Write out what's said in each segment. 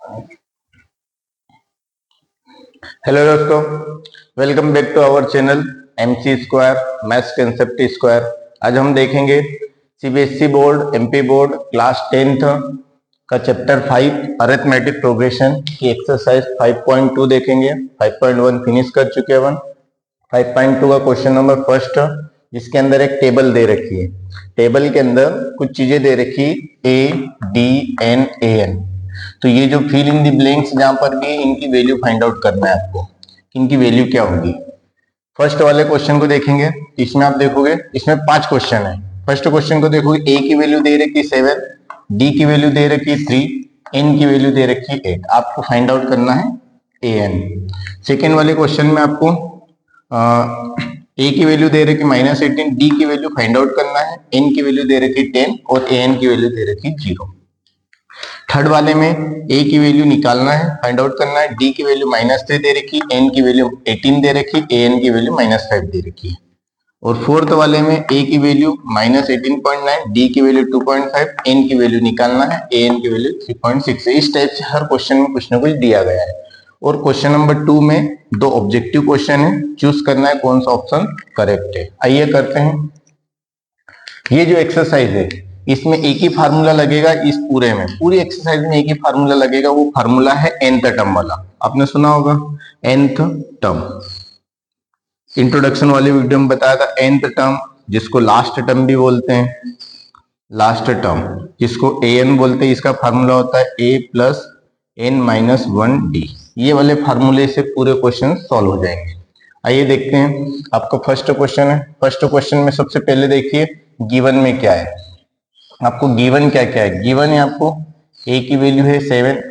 Hello दोस्तों, welcome back to our channel MC square maths concept square. आज हम देखेंगे CBSE board, MP board class 10th का chapter 5 arithmetic progression की exercise 5.2 देखेंगे। 5.1 फिनिश कर चुके हैं अपन। 5.2 का क्वेश्चन नंबर फर्स्ट, जिसके अंदर एक टेबल दे रखी है। टेबल के अंदर कुछ चीजें दे रखी, a d n a n. तो ये जो फिल इन दी ब्लैंक्स जहां पर भी इनकी वैल्यू फाइंड आउट करना है आपको, इनकी वैल्यू क्या होगी। फर्स्ट वाले क्वेश्चन को देखेंगे, इसमें आप देखोगे इसमें 5 क्वेश्चन है। फर्स्ट क्वेश्चन को देखोगे, ए की वैल्यू दे रखी 7, डी की वैल्यू दे रखी 3, एन की वैल्यू दे रखी 8। आपको फाइंड आउट करना है ए एन। सेकेंड वाले क्वेश्चन में आपको ए की वैल्यू दे रखी -18, डी की वैल्यू फाइंड आउट करना है, एन की वैल्यू दे रखी 10 और ए एन की वैल्यू दे रखी 0। थर्ड वाले में ए की वैल्यू निकालना है, फाइंड आउट करना है, डी की वैल्यू -3 दे रखी, एन की वैल्यू 18 दे रखी, ए एन की वैल्यू -5 दे रखी है। और फोर्थ वाले में ए की वैल्यू -18.9, डी की वैल्यू 2.5, एन की वैल्यू निकालना है, ए एन की वैल्यू 3.6। इस टाइप से हर क्वेश्चन में कुछ ना कुछ दिया गया है। और क्वेश्चन नंबर 2 में 2 ऑब्जेक्टिव क्वेश्चन है, चूज करना है कौन सा ऑप्शन करेक्ट है। आइए करते हैं। ये जो एक्सरसाइज है इसमें एक ही फार्मूला लगेगा, इस पूरे में पूरी एक्सरसाइज में एक ही फार्मूला लगेगा। वो फार्मूला है nth टर्म वाला, आपने सुना होगा nth टर्म। इंट्रोडक्शन वाली वीडियो में बताया था nth टर्म, जिसको लास्ट टर्म भी बोलते हैं, लास्ट टर्म जिसको an बोलते हैं, इसका फार्मूला होता है a plus n minus 1d। ये वाले फार्मूले से पूरे क्वेश्चन सॉल्व हो जाएंगे। आइए देखते हैं। आपका फर्स्ट क्वेश्चन है। फर्स्ट क्वेश्चन में सबसे पहले देखिए गिवन में क्या है। आपको गिवन क्या क्या है, गिवन है आपको a की वैल्यू है 7,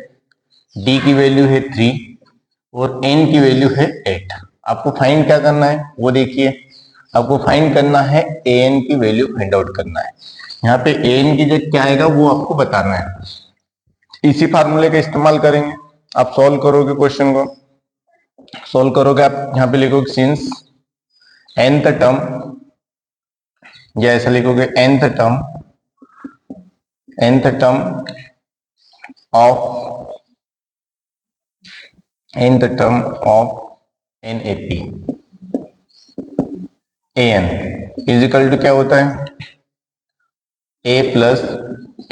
d की वैल्यू है 3 और n की वैल्यू है 8। आपको फाइंड क्या करना है वो देखिए। आपको फाइंड करना है an की वैल्यू फाइंड आउट करना है। यहाँ पे an की जगह क्या आएगा वो आपको बताना है। इसी फार्मूले का इस्तेमाल करेंगे। आप सॉल्व करोगे, क्वेश्चन को सॉल्व करोगे, आप यहाँ पे लिखोगे सिंस nth टर्म, या ऐसा लिखोगे nth term of NAP an is equal to क्या होता है a plus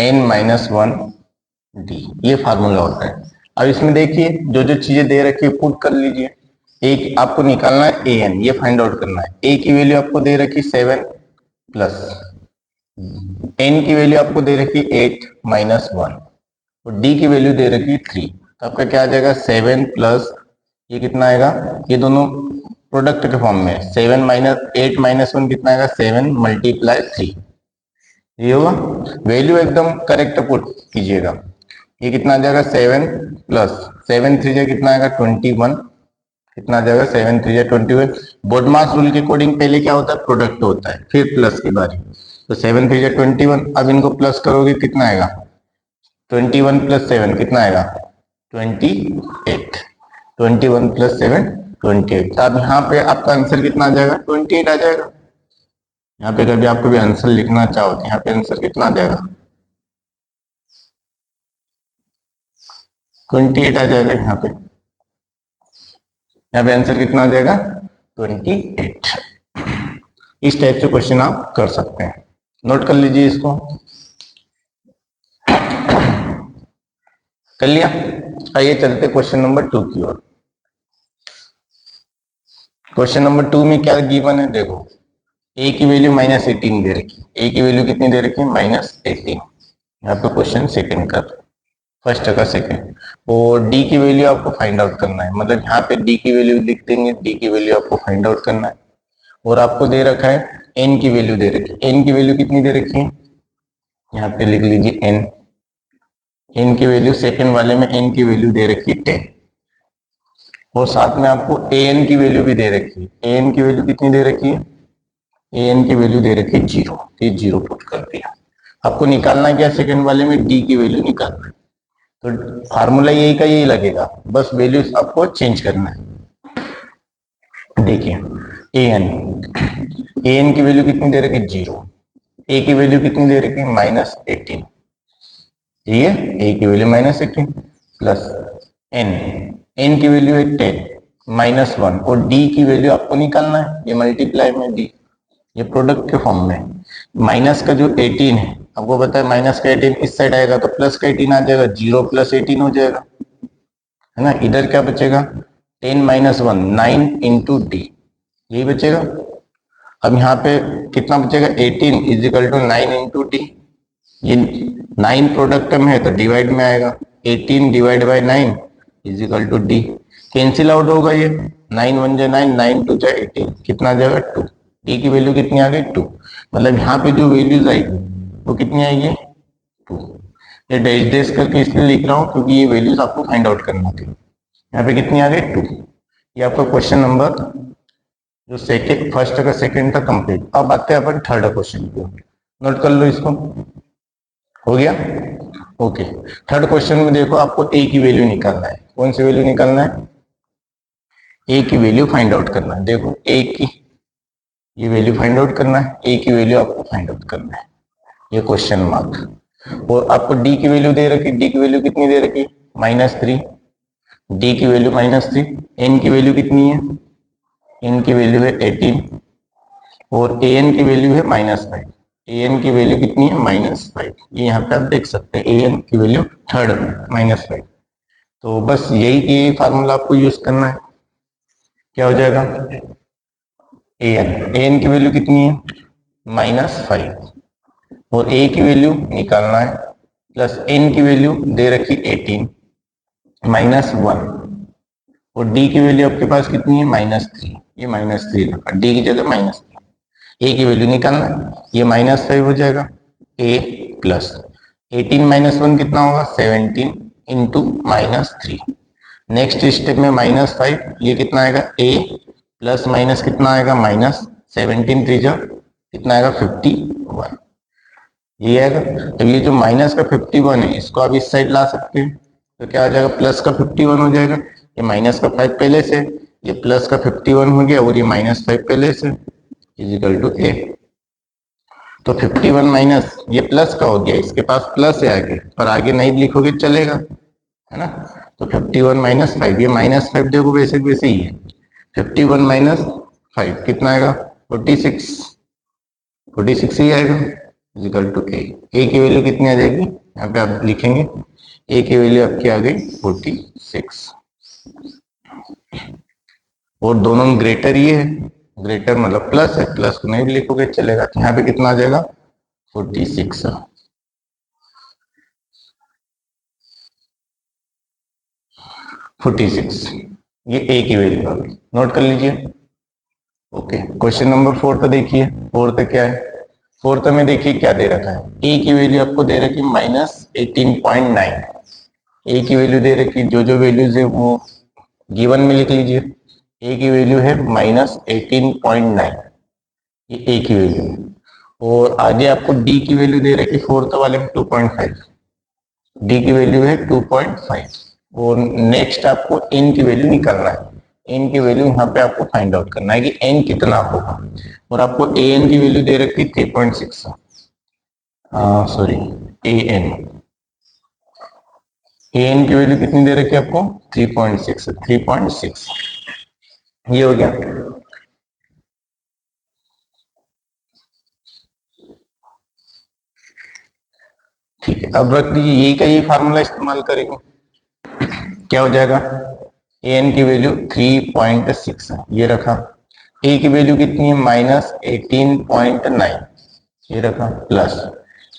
n minus 1d। ये फार्मूला होता है। अब इसमें देखिए जो जो चीजें दे रखी है पुट कर लीजिए। एक आपको निकालना है an, ये फाइंड आउट करना है। a की वैल्यू आपको दे रखी 7 प्लस n की वैल्यू आपको दे रखी 8 माइनस 1 और d की वैल्यू दे रखी 3। तो आपका क्या आ जाएगा 7 प्लस ये कितना आएगा, ये दोनों प्रोडक्ट के फॉर्म में 7 माइनस 8 माइनस 1 कितना आएगा 7 मल्टीप्लाई 3। ये होगा, वैल्यू एकदम करेक्ट पुट कीजिएगा। ये कितना आ जाएगा 7 प्लस 7 3 जा कितना आएगा 21, कितना आ जाएगा 7 3 जा 21। बोडमास रूल के अकॉर्डिंग पहले क्या होता है प्रोडक्ट होता है, फिर प्लस की बारी। तो 7 3 जा 21, अब इनको प्लस करोगे कितना आएगा 21 प्लस 7 कितना आएगा 28। 21 प्लस 7 28। तो अब यहाँ पे आपका आंसर कितना आ जाएगा 28 आ जाएगा। यहाँ पे कभी आपको भी आंसर लिखना चाहो तो यहाँ पे आंसर कितना आ जाएगा 28 आ जाएगा। यहाँ पे आंसर कितना आ जाएगा 28। इस टाइप से क्वेश्चन आप कर सकते हैं, नोट कर लीजिए इसको। कर लिया। आइए चलते क्वेश्चन नंबर 2 की ओर। क्वेश्चन नंबर 2 में क्या गिवन है देखो, a की वैल्यू -18 दे रखी। a की वैल्यू कितनी दे रखी -18। यहाँ पे क्वेश्चन सेकंड का, फर्स्ट का सेकंड। और d की वैल्यू आपको फाइंड आउट करना है, मतलब यहाँ पे d की वैल्यू लिख देंगे, d की वैल्यू आपको फाइंड आउट करना है। और आपको दे रखा है n की वैल्यू दे रखी है। n की वैल्यू कितनी दे रखी है, यहाँ पे लिख लीजिए n। n की वैल्यू सेकंड वाले में n की वैल्यू दे रखी है 10 और साथ में आपको an की वैल्यू भी दे रखी है। an की वैल्यू कितनी दे रखी है, an की वैल्यू दे रखी है 0। ये 0 पुट कर दिया। आपको निकालना क्या सेकंड वाले में d की वैल्यू निकालना है। तो फार्मूला यही का यही लगेगा, बस वैल्यूज आपको चेंज करना है। देखिए an की वैल्यू कितनी दे रखी है 0, a की वैल्यू कितनी दे रखी है -18, ठीक है, a की वैल्यू -18। प्लस एन, एन की वैल्यू है 10 -1 और डी की वैल्यू आपको निकालना है, ये मल्टीप्लाई में डी, ये प्रोडक्ट के फॉर्म में। माइनस का जो 18 है आपको पता है, माइनस का 18 इस साइड आएगा तो प्लस का 18 आ जाएगा, 0 + 18 हो जाएगा, है ना। इधर क्या बचेगा, 10 - 1 9 इंटू डी, यही बचेगा। अब यहाँ पे कितना बचेगा, 18 = 9 इंटू डी, ये 9 प्रोडक्ट में है तो डिवाइड में आएगा, 18 divide by 9 = D. Cancel out होगा ये, 9 × 1 = 9, 9 × 2 = 18, कितना आ जाएगा 2। डी की वैल्यू कितनी आ गई 2, मतलब यहाँ पे जो वैल्यूज आएगी वो कितनी आएगी 2। ये डैश डैश करके इसलिए लिख रहा हूँ क्योंकि ये वैल्यूज आपको फाइंड आउट करना थी। यहाँ पे कितनी आ गई 2। ये आपका क्वेश्चन नंबर जो फर्स्ट का सेकंड था कंप्लीट। अब आते हैं अपन थर्ड क्वेश्चन को, नोट कर लो इसको, हो गया ओके। थर्ड क्वेश्चन में देखो आपको ए की वैल्यू निकालना है। कौन सी वैल्यू निकालना है, ए की वैल्यू फाइंड आउट करना है। देखो ए की ये वैल्यू फाइंड आउट करना है, ए की वैल्यू आपको फाइंड आउट करना है, ये क्वेश्चन मार्क। और आपको डी की वैल्यू दे रखी, डी की वैल्यू कितनी दे रखी, -3, डी की वैल्यू -3। एन की वैल्यू कितनी है, एन की वैल्यू है 18 और ए एन की वैल्यू है -5। ए एन की वैल्यू कितनी है -5, ये यहाँ पे आप देख सकते हैं, ए एन की वैल्यू थर्ड में -5। तो बस यही फार्मूला आपको यूज करना है, क्या हो जाएगा, ए एन की वैल्यू कितनी है -5 और ए की वैल्यू निकालना है, प्लस एन की वैल्यू दे रखी 18 -1 और डी की वैल्यू आपके पास कितनी है -3, ये -3 रखा, डी की जगह -3। ए की वैल्यू निकालना है, ये -5 हो जाएगा, ए प्लस 18 - 1 कितना होगा 17 इंटू -3। नेक्स्ट स्टेप में -5, ये कितना आएगा ए प्लस माइनस कितना आएगा -17 3 कितना आएगा 51, ये आएगा। अब ये जो माइनस का 51 है इसको आप इस साइड ला सकते हैं, तो क्या आ जाएगा प्लस का 51 हो जाएगा, ये माइनस का 5 पहले से, ये प्लस का 51 हो गया और ये -5 पहले से, = ए। तो 51 माइनस ये प्लस का हो गया, इसके पास प्लस है आगे, पर आगे नहीं लिखोगे चलेगा, है ना। तो 51 - 5, ये -5 देखो वैसे वैसे ही है, 51 - 5 कितना आएगा 46, 46 ही आएगा, = ए। ए की वैल्यू कितनी आ जाएगी, यहाँ पे आप लिखेंगे ए की वैल्यू आपकी आ गई 46 और दोनों में ग्रेटर ये है, ग्रेटर मतलब प्लस है, प्लस को नहीं भी लिखोगे चलेगा, तो यहाँ पे कितना आ जाएगा 46। ये ए की वैल्यू आ गई, नोट कर लीजिए। ओके, क्वेश्चन नंबर 4 देखिए, 4 क्या है, 4 में देखिए क्या दे रखा है, ए की वैल्यू आपको दे रखी -18.9, ए की वैल्यू दे रखी, जो वैल्यूज है वो गिवन में लिख लीजिए। ए की वैल्यू है -18.9, ये ए की वैल्यू है, और आगे आपको डी की वैल्यू दे रखी 4th वाले में 2.5, डी की वैल्यू है 2.5 और नेक्स्ट आपको एन की वैल्यू निकालना है। एन की वैल्यू यहाँ पे आपको फाइंड आउट करना है कि एन कितना होगा, और आपको ए एन की वैल्यू दे रखी 3.6, सॉरी ए एन की वैल्यू कितनी दे रखी है आपको 3.6, ये हो गया। ठीक है, अब रख लीजिए, यही का ये फार्मूला इस्तेमाल करेंगे, क्या हो जाएगा, ए एन की वैल्यू 3.6 है, ये रखा, ए की वैल्यू कितनी है -18.9, ये रखा, प्लस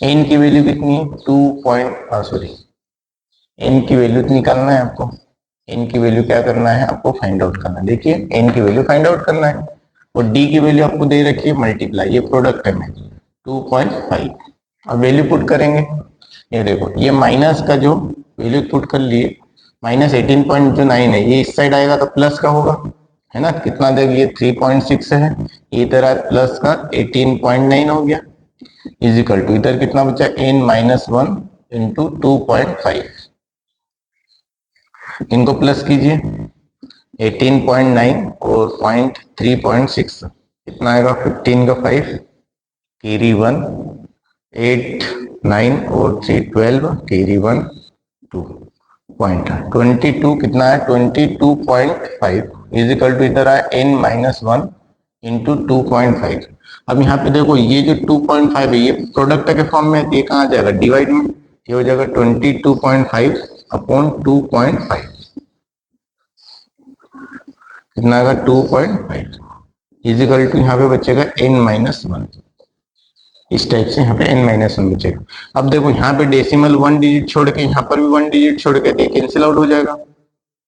एन की वैल्यू कितनी है 2. एन की वैल्यू निकालना है आपको, एन की वैल्यू क्या करना है आपको फाइंड आउट करना है, देखिए एन की वैल्यू फाइंड आउट करना है, और डी की वैल्यू आपको दे रखी है मल्टीप्लाई, ये प्रोडक्ट है में 2.5, अब वैल्यू पुट करेंगे, ये देखो ये माइनस का जो वैल्यू पुट कर लिए -18.9 है, ये इस साइड आएगा तो प्लस का होगा, है ना, कितना देगा ये 3.6 है, इधर प्लस का 18.9 हो गया, = इधर कितना बचा n-1 इंटू 2.5, इनको प्लस कीजिए 18.9 और 3.6 कितना आएगा 15 का 5 कैरी 1 8 9 और 3 12 कैरी 1 2 पॉइंट 22 कितना है 22.5 इजिकल टू इधर है n-1 इंटू 2.5। अब यहाँ पे देखो ये जो 2.5 है ये प्रोडक्ट के फॉर्म में है, ये कहाँ जाएगा डिवाइड में, ये हो जाएगा 22.5 अपॉन 2.5 कितना आएगा 2.5 इजिकल टू यहाँ पे बचेगा n-1। इस टाइप से यहाँ पे n-1 बचेगा। अब देखो यहाँ पे डेसिमल 1 डिजिट छोड़ के यहाँ पर भी 1 डिजिट छोड़ के कैंसिल आउट हो जाएगा,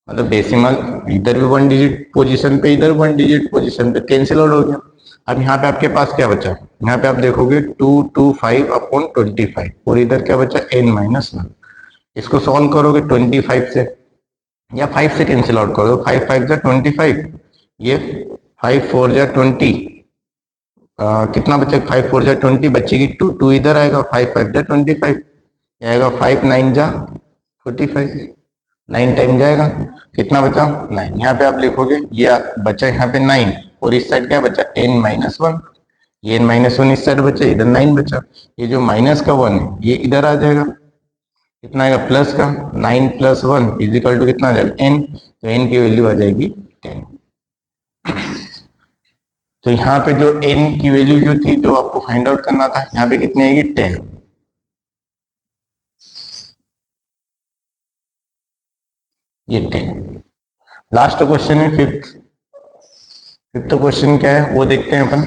मतलब डेसिमल इधर भी 1 डिजिट पोजीशन पे इधर 1 डिजिट पोजीशन पे कैंसिल आउट हो गया। अब यहाँ पे आपके पास क्या बचा, यहाँ पे आप देखोगे 225 अपॉन 25 और इधर क्या बचा n-1। इसको सॉल्व करोगे 25 से या 5 से कैंसिल आउट करोगे, 5 5 जा 25, ये 5 4 जा 20, कितना बचेगा 5 4 जा 20 बचेगी 2, 2 इधर आएगा, 5 5 जा 25 आएगा, 5 9 जा 45, 9 टाइम जाएगा, कितना बचा 9। यहाँ पे आप लिखोगे ये बचा यहाँ पे 9 और इस साइड क्या बचा n-1, ये n-1 इस साइड बचा, इधर 9 बचा, ये जो माइनस का 1 है ये इधर आ जाएगा, कितना आएगा प्लस का 9 प्लस 1 इजिकल टू कितना आ जाएगा n, तो n की वैल्यू आ जाएगी 10। तो यहाँ पे जो n की वैल्यू जो थी जो आपको फाइंड आउट करना था यहाँ पे कितनी आएगी 10। ये 10। लास्ट क्वेश्चन है फिफ्थ क्वेश्चन क्या है वो देखते हैं अपन,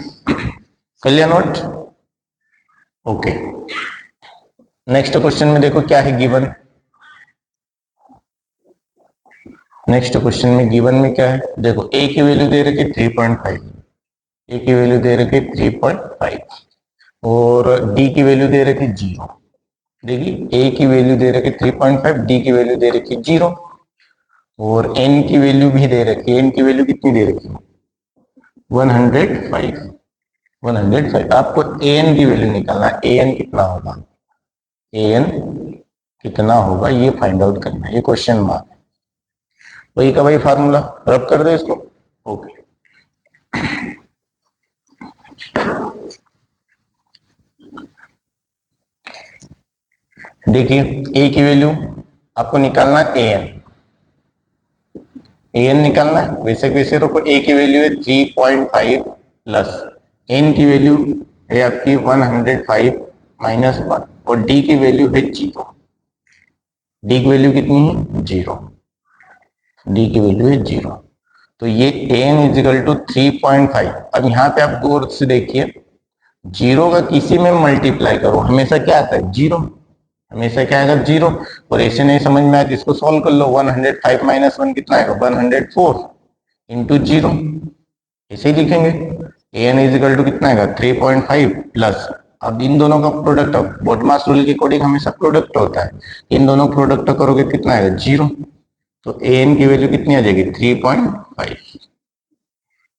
कर लिया नोट, ओके। नेक्स्ट क्वेश्चन में देखो क्या है गिवन, नेक्स्ट क्वेश्चन में गिवन में क्या है देखो a की वैल्यू दे रखी 3.5, a की वैल्यू दे रखी 3.5 और d की वैल्यू दे रखी 0। देखिए a की वैल्यू दे रखी 3.5, d की वैल्यू दे रखी 0 और n की वैल्यू भी दे रखी है, n की वैल्यू कितनी दे रखी है 105। 105 आपको an की वैल्यू निकालना है, an कितना होगा, an कितना होगा ये फाइंड आउट करना है, ये क्वेश्चन मार्क है। वही का वही फार्मूला रब कर दो इसको, ओके। देखिए a की वैल्यू आपको निकालना है an निकालना है, वैसे वैसे रखो a की वैल्यू है 3.5 प्लस n की वैल्यू है आपकी 105 माइनस 1 और d की वैल्यू है 0। d की वैल्यू कितनी है 0, d की वैल्यू है 0, तो ये n इजिकल टू 3.5। अब यहाँ पे आप गौर से देखिए 0 का किसी में मल्टीप्लाई करो हमेशा क्या आता है 0, हमेशा क्या आएगा 0, और ऐसे नहीं समझ में आया तो इसको सॉल्व कर लो, 105 माइनस 1 कितना आएगा 104 इंटू 0, ऐसे ही लिखेंगे। an इजिकल टू कितना आएगा 3.5 प्लस, अब इन दोनों का प्रोडक्ट बॉडमास रूल के अकॉर्डिंग हमेशा प्रोडक्ट होता है, इन दोनों प्रोडक्ट करोगे कितना आएगा 0, तो an की वैल्यू कितनी आ जाएगी 3.5,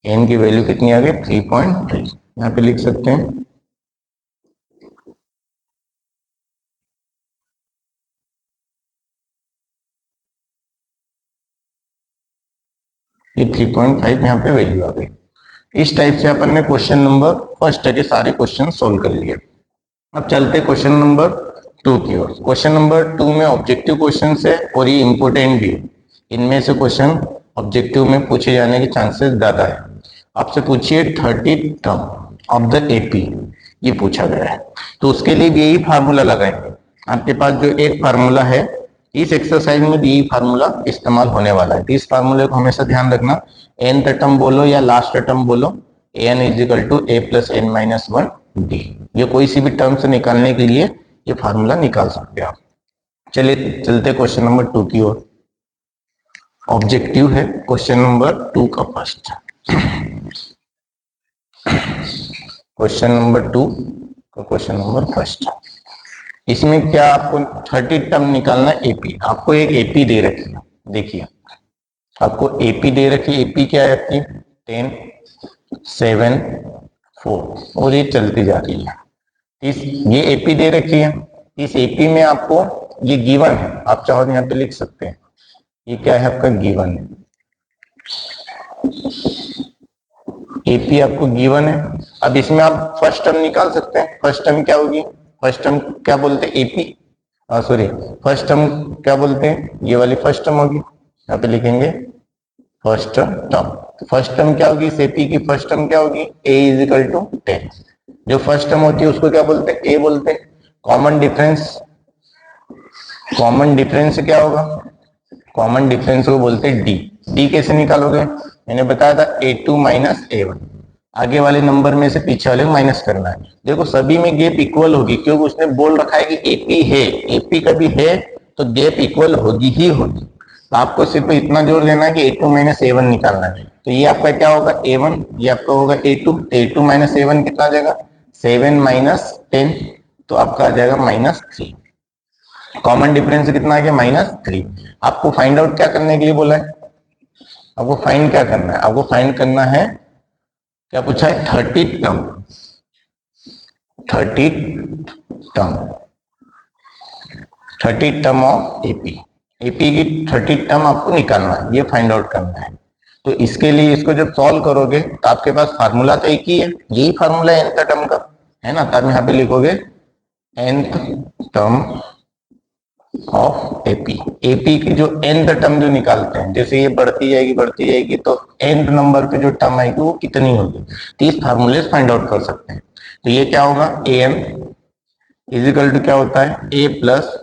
n की वैल्यू कितनी आ गई 3.5, यहाँ पे लिख सकते हैं ये 3.5 यहाँ पे वैल्यू आ गई। इस टाइप से अपन ने क्वेश्चन नंबर फर्स्ट के सारे क्वेश्चन सोल्व कर लिए। अब चलते क्वेश्चन नंबर 2 की ओर। क्वेश्चन नंबर 2 में ऑब्जेक्टिव क्वेश्चन है और ये इंपोर्टेंट भी है, इनमें से क्वेश्चन ऑब्जेक्टिव में पूछे जाने के चांसेस ज्यादा है। आपसे पूछिए 30 टर्म ऑफ द एपी, ये पूछा गया है, तो उसके लिए भी यही फार्मूला लगाएंगे। आपके पास जो एक फार्मूला है इस एक्सरसाइज में यही फार्मूला इस्तेमाल होने वाला है, तो इस फार्मूले को हमेशा ध्यान रखना, nth टर्म बोलो या लास्ट टर्म बोलो, an is equal to a plus n minus 1 d, ये कोई सी भी टर्म से निकालने के लिए ये फार्मूला निकाल सकते हैं आप। चलिए चलते क्वेश्चन नंबर 2 की ओर। ऑब्जेक्टिव है क्वेश्चन नंबर 2 का फर्स्ट, क्वेश्चन नंबर 2 का क्वेश्चन नंबर फर्स्ट। इसमें क्या आपको 30 टर्म निकालना है एपी, आपको एक एपी दे रखी है, देखिए आपको एपी दे रखी है, एपी क्या है आपकी 10 7 4 और ये चलती जा रही है। ये एपी दे रखी है, इस एपी में आपको ये गिवन है, आप चाहो तो यहाँ पे लिख सकते हैं, ये क्या है आपका गिवन है, एपी आपको गिवन है। अब इसमें आप फर्स्ट टर्म निकाल सकते हैं, फर्स्ट टर्म क्या होगी, फर्स्ट टर्म क्या बोलते हैं एपी, सॉरी, फर्स्ट टर्म क्या बोलते हैं, ये वाली फर्स्ट टर्म होगी, यहाँ पे लिखेंगे फर्स्ट टर्म। फर्स्ट टर्म क्या होगी, सेपी की फर्स्ट टर्म क्या होगी, a इज इक्वल टू 10। जो फर्स्ट टर्म होती है उसको क्या बोलते हैं, a बोलते हैं। कॉमन डिफरेंस, कॉमन डिफरेंस क्या होगा, कॉमन डिफरेंस को बोलते हैं डी। डी कैसे निकालोगे, मैंने बताया था a2 माइनस a1, आगे वाले नंबर में से पीछे वाले माइनस करना है। देखो सभी में गैप इक्वल होगी, क्योंकि उसने बोल रखा है कि एपी है, एपी का भी है तो गैप इक्वल होगी ही होगी। तो आपको सिर्फ इतना जोर देना है कि a2 माइनस a1 निकालना है। तो ये आपका क्या होगा a1, ये आपका होगा a2, a2 माइनस a1 कितना आ जाएगा, 7 माइनस 10, तो आपका आ जाएगा -3। कॉमन डिफरेंस कितना आ गया, -3। आपको फाइंड आउट क्या करने के लिए बोला है, आपको फाइंड क्या करना है, आपको फाइंड करना है, क्या पूछा है, 30 term, 30 term, 30 term of AP. AP की 30 टर्म आपको निकालना है, ये फाइंड आउट करना है। तो इसके लिए इसको जब सॉल्व करोगे तो आपके पास फार्मूला तो एक ही है, यही फार्मूला है nth टर्म का, है ना। तब यहाँ पे लिखोगे nth term of AP. AP की जो nth टर्म जो निकालते हैं, जैसे ये बढ़ती जाएगी तो nth नंबर पे जो टर्म आएगी वो कितनी होगी, 30 फार्मूले फाइंड आउट कर सकते हैं। तो ये क्या होगा, am इजिकल टू क्या होता है, a plus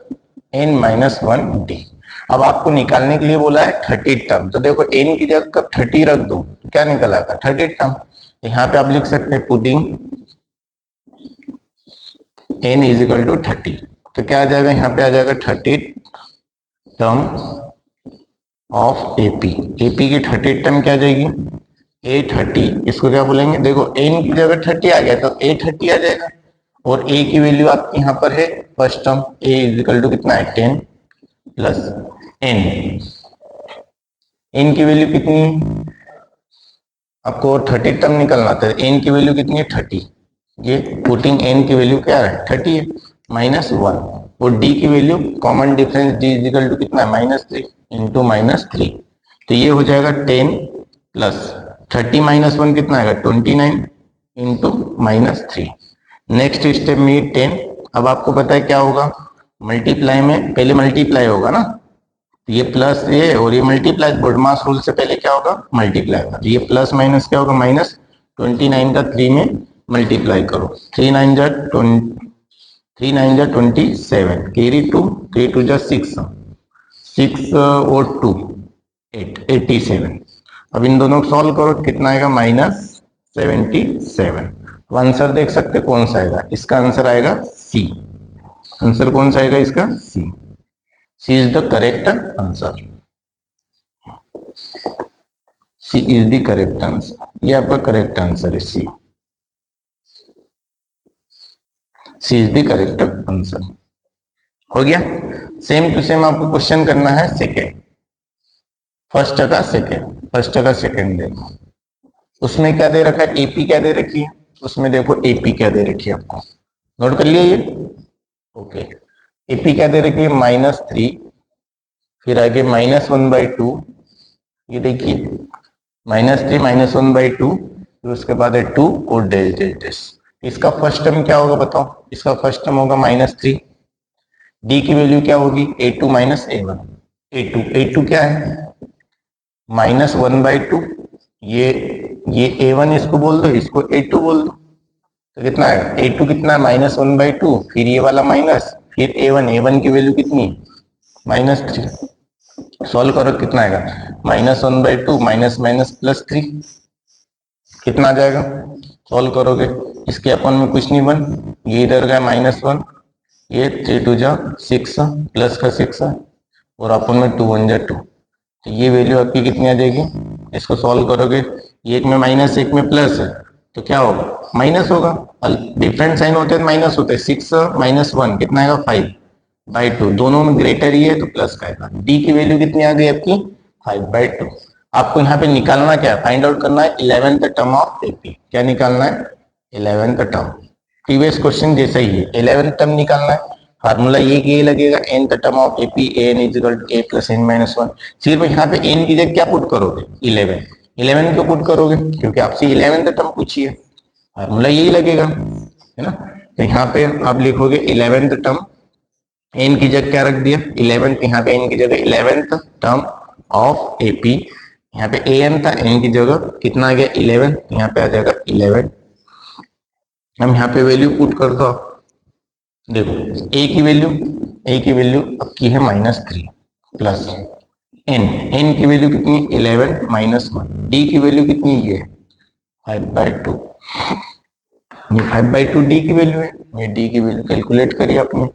n minus 1d। अब आपको निकालने के लिए बोला है 30 टर्म, तो देखो n की जगह कब 30 रख दो तो क्या निकल आएगा 30 टर्म। यहाँ पे आप लिख सकते हैं पुटिंग n इजिकल टू 30, तो क्या आ जाएगा, यहाँ पे आ जाएगा 30 टर्म ऑफ एपी। एपी की 30 टर्म क्या आ जाएगी, a30, इसको क्या बोलेंगे, देखो n की जगह 30 आ गया तो a30 आ जाएगा, और a की वैल्यू आपकी यहाँ पर है first term, a is equal to कितना है 10 प्लस n। n की वैल्यू कितनी है, आपको 30 टर्म निकलना था, n की वैल्यू कितनी है 30, ये पुटिंग n की वैल्यू क्या है 30 है, -1, और d की value common difference d is equal to कितना है -3 इंटू -3, तो ये हो जाएगा 10 प्लस 30 माइनस 1 कितना आएगा 29 इंटू -3। नेक्स्ट स्टेप में 10, अब आपको पता है क्या होगा, मल्टीप्लाई में पहले मल्टीप्लाई होगा ना, तो ये प्लस ये और ये मल्टीप्लाई, बोडमास रूल से पहले क्या होगा मल्टीप्लाई होगा, तो ये प्लस माइनस क्या होगा -29 का 3 में मल्टीप्लाई करो, 3 9 जा 27, कैरी 2, 3 2 जा 6, 6 और 2 8, 87। अब इन दोनों को सॉल्व करो, कितना आएगा -77। तो आंसर देख सकते कौन सा आएगा, इसका आंसर आएगा सी। आंसर कौन सा आएगा इसका, C. C is the correct answer, C is the correct answer, ये आपका करेक्ट आंसर है, C, C is the correct answer. हो गया। सेम टू सेम आपको क्वेश्चन करना है सेकेंड, फर्स्ट का सेकेंड, फर्स्ट का सेकेंड देखो, उसमें क्या दे रखा है, एपी क्या दे रखी है, उसमें देखो एपी क्या दे रखी है, आपको नोट कर लिया ये, ओके। एपी क्या दे रखी है -3, फिर आगे -1/2, ये देखिए -3 -1/2, फिर उसके बाद है 2 और डेल डेल डेस। इसका फर्स्ट टर्म क्या होगा बताओ, इसका फर्स्ट टर्म होगा -3, डी की वैल्यू क्या होगी a2 माइनस a1, a2 क्या है -1/2, ये a1 इसको बोल दो, इसको a2 बोल दो, तो कितना है a2 कितना है -1/2, फिर ये वाला माइनस, फिर a1 की वैल्यू कितनी -3, सॉल्व करो कितना आएगा -1/2 माइनस माइनस +3, कितना आ जाएगा, सॉल्व करोगे इसके अपन में कुछ नहीं बन, ये इधर गया -1, ये 3 2 जा 6 प्लस का 6 और अपन में 2 1 जा 2, तो ये वैल्यू आपकी कितनी आ जाएगी, इसको सॉल्व करोगे, एक में माइनस एक में प्लस है तो क्या होगा माइनस होगा, डिफरेंट साइन होते हैं माइनस होते हैं, 6 -1 कितना आएगा 5/2, दोनों में ग्रेटर ही है तो प्लस का आएगा। डी की वैल्यू कितनी आ गई आपकी 5/2। आपको यहाँ पे निकालना क्या है, फाइंड आउट करना है 11th टर्म ऑफ एपी, क्या निकालना है 11th टर्म, प्रीवियस क्वेश्चन जैसा ही है 11th टर्म निकालना है, फार्मूला ये लगेगा nth term of AP an equal to a plus n minus 1, सिर्फ यहाँ पे n की जगह क्या पुट करोगे 11 को पुट करोगे क्योंकि आपसे 11th टर्म पूछी है, फार्मूला यही लगेगा है ना। तो यहाँ पे आप लिखोगे 11th टर्म एन की जगह क्या रख दिया 11th, यहाँ पे एन की जगह 11th टर्म ऑफ एपी, यहाँ पे एन था, एन की जगह कितना आ गया 11, यहाँ पे आ जाएगा 11। हम यहाँ पे वैल्यू पुट कर दो, देखो ए की वैल्यू अब की है -3 प्लस एन की वैल्यू कितनी 11 -1, डी की वैल्यू कितनी है 5/2, ये 5/2 डी की वैल्यू है, ये डी की वैल्यू कैलकुलेट करिए आपने,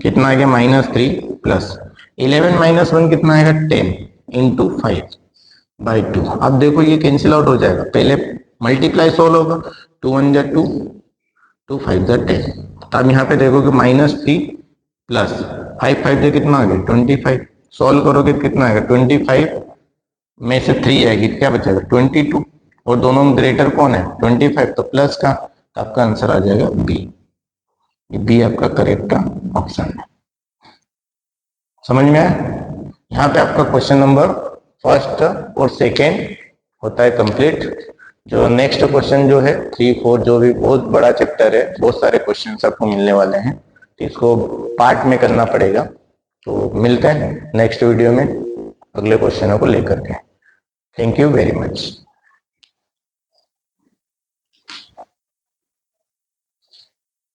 कितना आ गया -3 प्लस 11 -1 कितना आएगा 10 इंटू 5/2। अब देखो ये कैंसिल आउट हो जाएगा, पहले मल्टीप्लाई सोल्व होगा, 2 1 जा 2, 2 5 जा 10। तो अब यहाँ पे देखोगे -3 प्लस 5 5 से कितना आ गया 25, सॉल्व करोगे कितना आएगा 25 में से 3 आएगी, क्या बचेगा 22, और दोनों में ग्रेटर कौन है 25, तो प्लस का, तो आपका आंसर आ जाएगा बी। बी आपका करेक्ट ऑप्शन है। समझ में आया? यहाँ पे आपका क्वेश्चन नंबर फर्स्ट और सेकेंड होता है कंप्लीट। जो नेक्स्ट क्वेश्चन जो है 3 4 जो भी बहुत बड़ा चैप्टर है, बहुत सारे क्वेश्चन आपको मिलने वाले हैं, तो इसको पार्ट में करना पड़ेगा। तो मिलते हैं नेक्स्ट वीडियो में अगले क्वेश्चनों को लेकर के। Thank you very much.